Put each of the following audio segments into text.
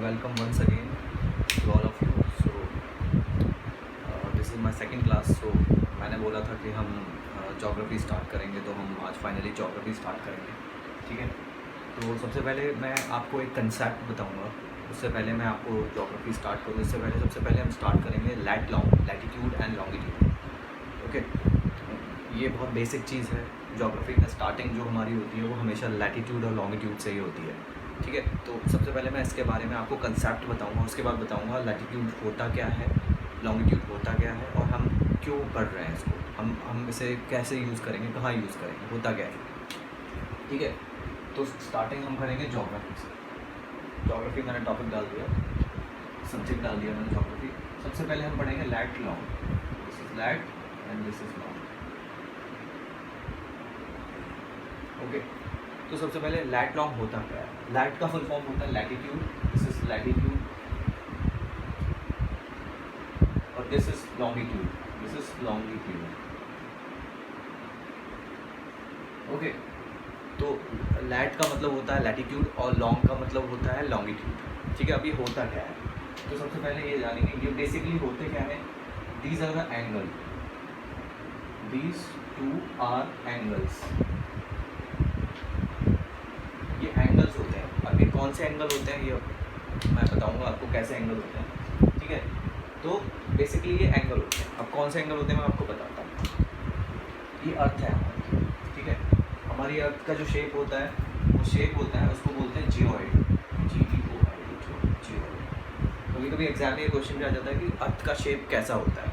welcome once again to all of you. So this is my second class. So मैंने बोला था कि हम जोग्राफ़ी स्टार्ट करेंगे, तो हम आज फाइनली जोग्राफ़ी स्टार्ट करेंगे. ठीक है, तो सबसे पहले मैं आपको एक कंसेप्ट बताऊंगा. उससे पहले मैं आपको जोग्राफ़ी स्टार्ट करूँ, इससे पहले सबसे पहले हम स्टार्ट करेंगे लैटिट्यूड एंड लॉन्गिट्यूड. ओके, ये बहुत बेसिक चीज़ है. जोग्राफ़ी में स्टार्टिंग जो हमारी होती है वो हमेशा लैटिट्यूड और लॉन्गिट्यूड से ही होती है. ठीक है, तो सबसे पहले मैं इसके बारे में आपको कंसेप्ट बताऊंगा, उसके बाद बताऊंगा लैटिट्यूड होता क्या है, लॉन्गिट्यूड होता क्या है और हम क्यों पढ़ रहे हैं इसको, हम इसे कैसे यूज़ करेंगे, कहाँ यूज़ करेंगे, होता क्या है. ठीक है, तो स्टार्टिंग हम करेंगे जोग्राफ़ी से. जोग्राफ़ी मैंने टॉपिक डाल दिया, सब्जेक्ट डाल दिया मैंने जोग्राफ़ी. सबसे पहले हम पढ़ेंगे lat long. This is lat and this is long. Okay, तो सबसे पहले लैट लॉन्ग होता क्या है. लैट का फुल फॉर्म होता है लैटिट्यूड. दिस इज लैटिट्यूड और this is longitude. This is longitude. Okay, तो लैट का मतलब होता है लैटिट्यूड और लॉन्ग का मतलब होता है लॉन्गिट्यूड. ठीक है, अभी होता क्या है, तो सबसे पहले ये जानेंगे ये बेसिकली होते क्या है. These are the angle, these two are angles. ये एंगल्स होते हैं. अब ये कौन से एंगल होते हैं ये मैं बताऊंगा आपको कैसे एंगल होते हैं. ठीक है, तो बेसिकली ये एंगल होते हैं. अब कौन से एंगल होते हैं मैं आपको बताता हूँ. ये अर्थ है हमारी. ठीक है, हमारी अर्थ का जो शेप होता है वो शेप होता है, उसको बोलते हैं जियोइड. GEOID, geoid. कभी कभी एग्जाम में ये क्वेश्चन भी आ जाता है कि अर्थ का शेप कैसा होता है,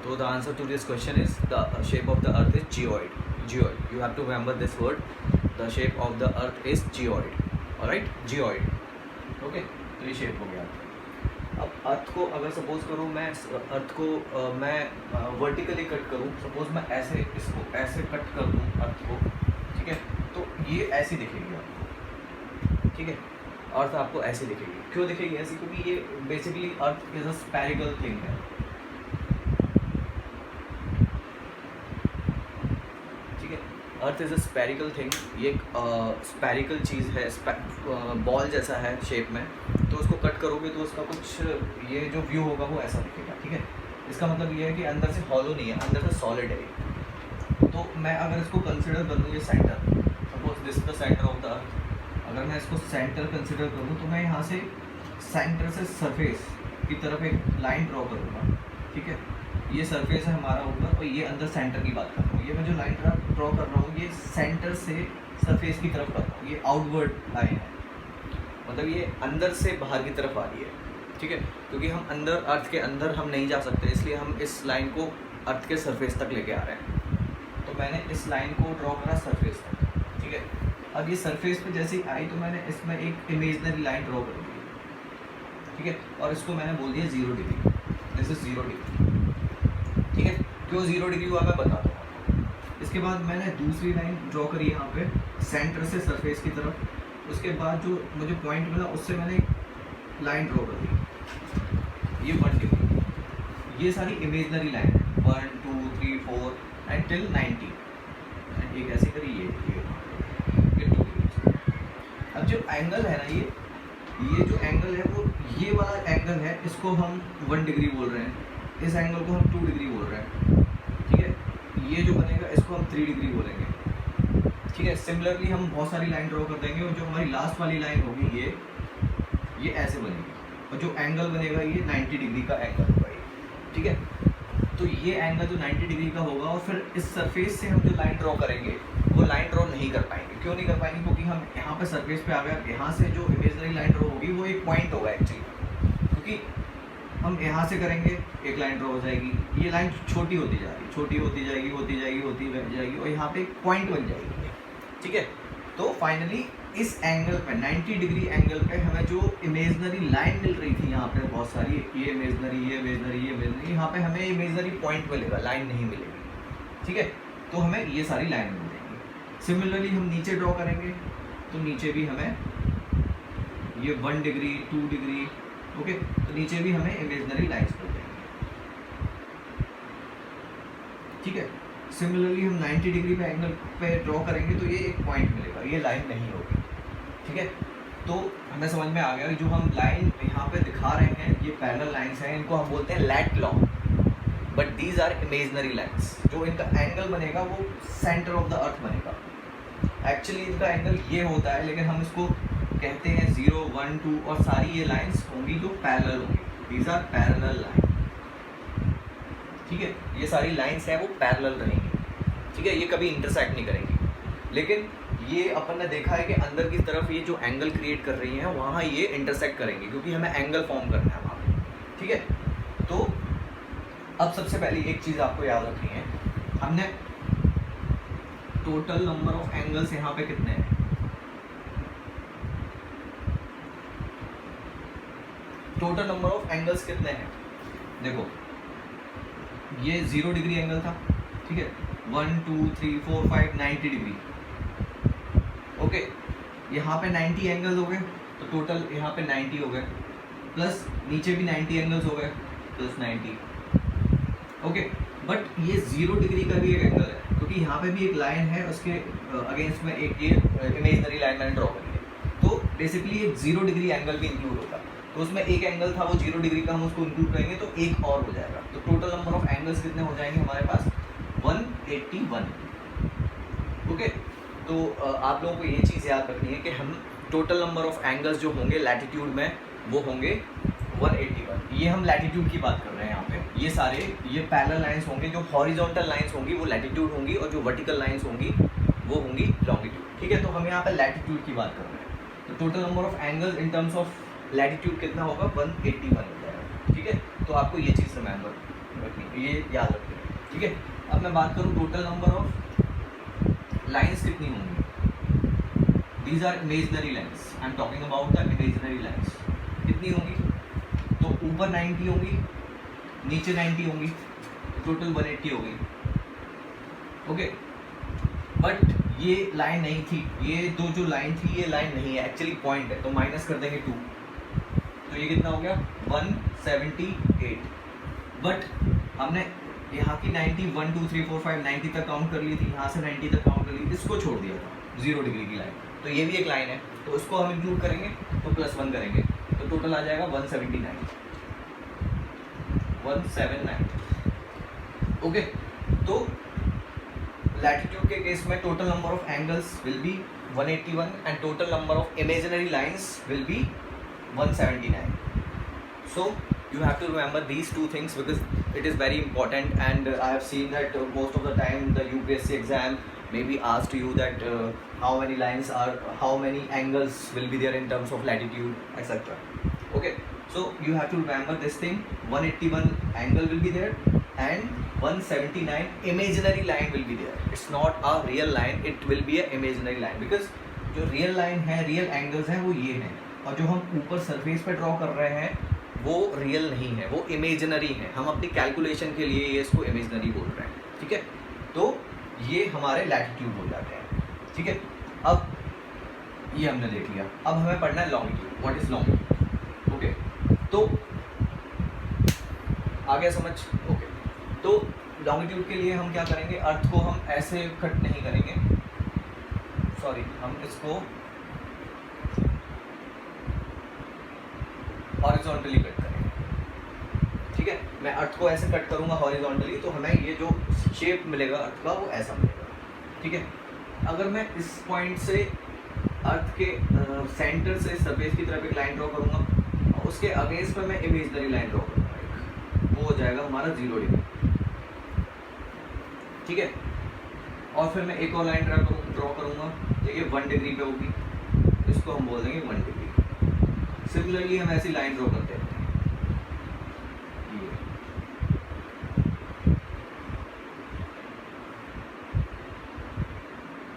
तो the answer to this question is the shape of the earth is geoid. Geoid, you have to remember this word. The shape of the earth is geoid. Alright, geoid. Okay, तो ये shape हो गया. अब अर्थ को अगर suppose करूँ मैं अर्थ को मैं वर्टिकली कट करूँ, सपोज मैं ऐसे इसको ऐसे कट कर दूँ अर्थ को. ठीक है, तो ये ऐसी दिखेगी आपको. ठीक है, अर्थ आपको ऐसी दिखेगी. क्यों दिखेगी ऐसी, क्योंकि ये basically earth is a spherical thing है. Earth is a spherical thing. ये एक स्पेरिकल चीज़ है, बॉल जैसा है शेप में. तो उसको कट करोगे तो उसका कुछ ये जो व्यू होगा वो ऐसा दिखेगा. ठीक है, इसका मतलब ये है कि अंदर से हॉलो नहीं है, अंदर से सॉलिड है. तो मैं अगर इसको कंसिडर कर लूँ ये centre, suppose this the centre of the अर्थ. अगर मैं इसको सेंटर कंसिडर करूँ तो मैं यहाँ से सेंटर से सरफेस की तरफ एक लाइन ड्रॉ करूँगा. ठीक है, ये सरफेस है हमारा ऊपर और ये अंदर सेंटर की बात कर रहा हूँ. ये मैं जो लाइन ड्रॉ कर रहा हूँ ये सेंटर से सरफेस की तरफ कर रहा हूँ. ये आउटवर्ड लाइन है, मतलब ये अंदर से बाहर की तरफ आ रही है. ठीक है, क्योंकि हम अंदर अर्थ के अंदर हम नहीं जा सकते, इसलिए हम इस लाइन को अर्थ के सरफेस तक लेके आ रहे हैं. तो मैंने इस लाइन को ड्रॉ करा सरफेस तक. ठीक है, अब ये सरफेस पे जैसे ही आई तो मैंने इसमें एक इमेजनरी लाइन ड्रॉ कर दी. ठीक है, और इसको मैंने बोल दिया 0 डिग्री. This is 0 degree. ठीक है, क्यों 0 डिग्री हुआ मैं बताता हूँ. इसके बाद मैंने दूसरी लाइन ड्रॉ करी यहाँ पे सेंटर से सरफेस की तरफ. उसके बाद जो मुझे पॉइंट मिला उससे मैंने लाइन ड्रॉ कर दी, ये 1 डिग्री. ये सारी इमेजनरी लाइन 1 2 3 4 एंड टिल 90. एक ऐसी करी ये 2 डिग्री. अब जो एंगल है ना ये जो एंगल है वो ये वाला एंगल है, इसको हम 1 डिग्री बोल रहे हैं. इस एंगल को हम 2 डिग्री बोल रहे हैं. ठीक है, ये जो बनेगा इसको हम 3 डिग्री बोलेंगे. ठीक है, सिमिलरली हम बहुत सारी लाइन ड्रॉ कर देंगे और जो हमारी लास्ट वाली लाइन होगी ये ऐसे बनेगी और जो एंगल बनेगा ये 90 डिग्री का एंगल होगा ये. ठीक है, तो ये एंगल जो 90 डिग्री का होगा और फिर इस सरफेस से हम जो लाइन ड्रॉ करेंगे वो लाइन ड्रॉ नहीं कर पाएंगे. क्यों नहीं कर पाएंगे, क्योंकि हम यहाँ पे सरफेस पे आ गए. यहाँ से जो इमेजनरी लाइन ड्रॉ होगी वो एक पॉइंट होगा एक्चुअली, क्योंकि हम यहाँ से करेंगे एक लाइन ड्रॉ हो जाएगी. ये लाइन छोटी होती जाएगी, छोटी होती जाएगी, होती जाएगी, होती जाएगी और यहाँ पे एक पॉइंट बन जाएगी. ठीक है, तो फाइनली इस एंगल पे 90 डिग्री एंगल पे हमें जो इमेजनरी लाइन मिल रही थी यहाँ पे बहुत सारी, ये इमेजनरी, ये इमेजनरी, ये इमेजनरी, यहाँ पे हमें इमेजनरी पॉइंट मिलेगा, लाइन नहीं मिलेगी. ठीक है, तो हमें ये सारी लाइन मिल जाएंगी. सिमिलरली हम नीचे ड्रॉ करेंगे तो नीचे भी हमें ये 1 डिग्री 2 डिग्री. ओके, तो नीचे भी हमें इमेजनरी लाइन्स मिल जाएंगी. ठीक है, सिमिलरली हम 90 डिग्री पे एंगल पे ड्रॉ करेंगे तो ये एक पॉइंट मिलेगा, ये लाइन नहीं होगी. ठीक है, तो हमें समझ में आ गया कि जो हम लाइन यहाँ पे दिखा रहे हैं ये पैरेलल लाइंस हैं, इनको हम बोलते हैं lat long, but these are imaginary lines. जो इनका एंगल बनेगा वो सेंटर ऑफ द अर्थ बनेगा। एक्चुअली इनका एंगल ये होता है, लेकिन हम इसको कहते हैं 0, 1, 2 और सारी ये लाइंस होंगी जो पैरेलल होंगी। दीज आर पैरेलल लाइन, ठीक है। ये सारी लाइंस हैं वो पैरेलल रहेंगी, ठीक है। ये कभी इंटरसेक्ट नहीं करेंगी। लेकिन ये अपन ने देखा है कि अंदर की तरफ ये जो एंगल क्रिएट कर रही हैं वहाँ ये इंटरसेक्ट करेंगे, क्योंकि हमें एंगल फॉर्म करना है वहाँ पे, ठीक है। तो अब सबसे पहले एक चीज़ आपको याद रखनी है, हमने टोटल नंबर ऑफ एंगल्स यहाँ पे कितने हैं, टोटल नंबर ऑफ एंगल्स कितने हैं। देखो ये 0 डिग्री एंगल था, ठीक है। 1, 2, 3, 4, 5 90 डिग्री, ओके। यहाँ पे 90 एंगल्स हो गए, तो टोटल यहाँ पे 90 हो गए, प्लस नीचे भी 90 एंगल्स हो गए, प्लस 90, ओके। बट ये 0 डिग्री का भी एक एंगल है, क्योंकि यहाँ पे भी एक लाइन है, उसके अगेंस्ट में एक ये इमेजनरी लाइन मैंने ड्रॉ करी है। तो बेसिकली एक 0 डिग्री एंगल भी इंक्लूड होगा। तो उसमें एक एंगल था वो 0 डिग्री का, हम उसको इंक्लूड करेंगे तो एक और हो जाएगा। तो टोटल नंबर ऑफ एंगल्स कितने हो जाएंगे हमारे पास, 181, ओके। तो आप लोगों को ये चीज़ याद रखनी है कि हम टोटल नंबर ऑफ एंगल्स जो होंगे लैटिट्यूड में वो होंगे 181। ये हम लैटिट्यूड की बात कर रहे हैं यहाँ पे। ये सारे ये पैरेलल लाइंस होंगे, जो हॉरिजॉन्टल लाइंस होंगी वो लैटिट्यूड होंगी, और जो वर्टिकल लाइंस होंगी वो होंगी लॉन्गिट्यूड, ठीक है। तो हम यहाँ पे लैटिट्यूड की बात कर रहे हैं। तो total number of angles in terms of latitude कितना होगा, 181 हो जाएगा, ठीक है। तो आपको ये चीज़ रिमेंबर रखनी, ये याद रखनी है, ठीक है। अब मैं बात करूँ टोटल नंबर ऑफ लाइंस कितनी होंगी। These are imaginary lines, I am talking about the imaginary lines. कितनी होंगी, तो ऊपर 90 होंगी, नीचे 90 होंगी, टोटल 180 होगी, ओके। बट ये लाइन नहीं थी, ये दो जो लाइन थी ये लाइन नहीं है, एक्चुअली पॉइंट है, तो माइनस कर देंगे 2, तो ये कितना हो गया 178। बट हमने यहाँ की 90 1 2 3 4 5 90 तक काउंट कर ली थी, यहाँ से 90 तक काउंट कर ली थी, इसको छोड़ दिया था 0 डिग्री की लाइन। तो ये भी एक लाइन है, तो उसको हम इंक्लूड करेंगे तो +1 करेंगे, तो टोटल आ जाएगा 179, ओके। तो लैटिट्यूड के केस में total number of angles will be 181 and total number of imaginary lines will be 179. So you have to remember these two things because it is very important, and I have seen that most of the time the UPSC exam may be asked you that how many lines are, how many angles will be there in terms of latitude, etc. Okay, so you have to remember this thing, 181 angle will be there and 179 imaginary line will be there. It's not a real line, it will be a imaginary line because जो real line है, real angles हैं वो ये हैं, और जो हम ऊपर सरफेस पे ड्रॉ कर रहे हैं वो रियल नहीं है, वो इमेजिनरी है। हम अपनी कैलकुलेशन के लिए ये इसको इमेजिनरी बोल रहे हैं, ठीक है। तो ये हमारे लैटिट्यूड हो जाते हैं, ठीक है। अब ये हमने देख लिया, अब हमें पढ़ना है longitude. What is longitude, okay. तो आ गया समझ, ओके। तो लॉन्गिट्यूड के लिए हम क्या करेंगे, अर्थ को हम ऐसे कट नहीं करेंगे, सॉरी, हम इसको हॉरिजॉन्टली कट करेंगे, ठीक है। मैं अर्थ को ऐसे कट करूंगा हॉरिजॉन्टली, तो हमें ये जो शेप मिलेगा अर्थ का वो ऐसा मिलेगा, ठीक है। अगर मैं इस पॉइंट से अर्थ के सेंटर से सरफेस की तरफ एक लाइन ड्रॉ करूंगा, और उसके अगेंस्ट में मैं इमेजिनरी लाइन ड्रॉ करूंगा, वो हो जाएगा हमारा 0 डिग्री, ठीक है। और फिर मैं एक और लाइन ड्रॉ करूंगा, देखिए 1 डिग्री पे होगी, इसको हम बोल देंगे 1 डिग्री। सिमिलरली हम ऐसी लाइन ड्रॉ करते हैं,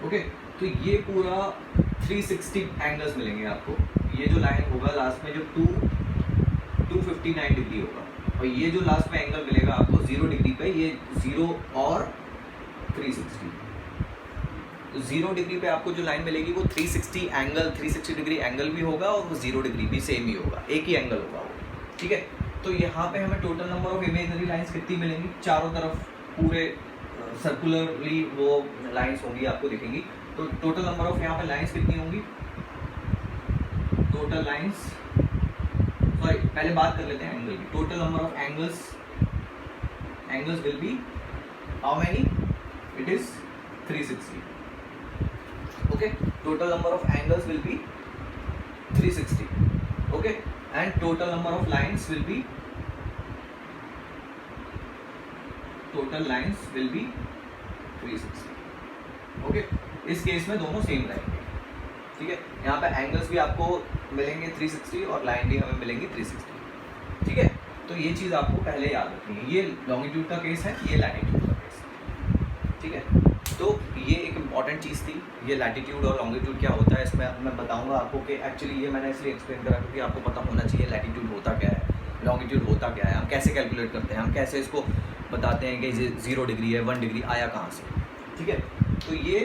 ओके। तो ये पूरा 360 एंगल्स मिलेंगे आपको। ये जो लाइन होगा लास्ट में जो 259 डिग्री होगा, और ये जो लास्ट में एंगल मिलेगा आपको 0 डिग्री पे, ये 0 और 360। तो 0 डिग्री पे आपको जो लाइन मिलेगी वो 360 एंगल, 360 डिग्री एंगल भी होगा, और वो 0 डिग्री भी सेम ही होगा, एक ही एंगल होगा वो, ठीक है। तो यहाँ पे हमें total number of imaginary lines कितनी मिलेंगी, चारों तरफ पूरे सर्कुलरली वो लाइंस होंगी, आपको दिखेंगी। तो टोटल नंबर ऑफ यहाँ पे लाइंस कितनी होंगी, टोटल लाइंस, सॉरी पहले बात कर लेते हैं एंगल की। Total number of angles will be how many, it is 360. Okay, total number of angles will be 360. Okay, and total number of lines will be 360. Okay, इस case में दोनों same रहेंगे, ठीक है। यहाँ पे एंगल्स भी आपको मिलेंगे 360 और लाइन भी हमें मिलेंगी 360, ठीक है। तो ये चीज़ आपको पहले याद रखनी है। ये लॉन्गिट्यूड का केस है, ये लैटिट्यूड का केस है, ठीक है। तो ये एक इम्पॉर्टेंट चीज़ थी, ये लैटिट्यूड और लॉन्गिट्यूड क्या होता है। इसमें मैं बताऊंगा आपको कि एक्चुअली ये मैंने इसलिए एक्सप्लेन करा क्योंकि आपको पता होना चाहिए लैटिट्यूड होता क्या है, लॉन्गिट्यूड होता क्या है, हम कैसे कैलकुलेट करते हैं, हम कैसे इसको बताते हैं कि 0 डिग्री है, 1 डिग्री आया कहाँ से, ठीक है। तो ये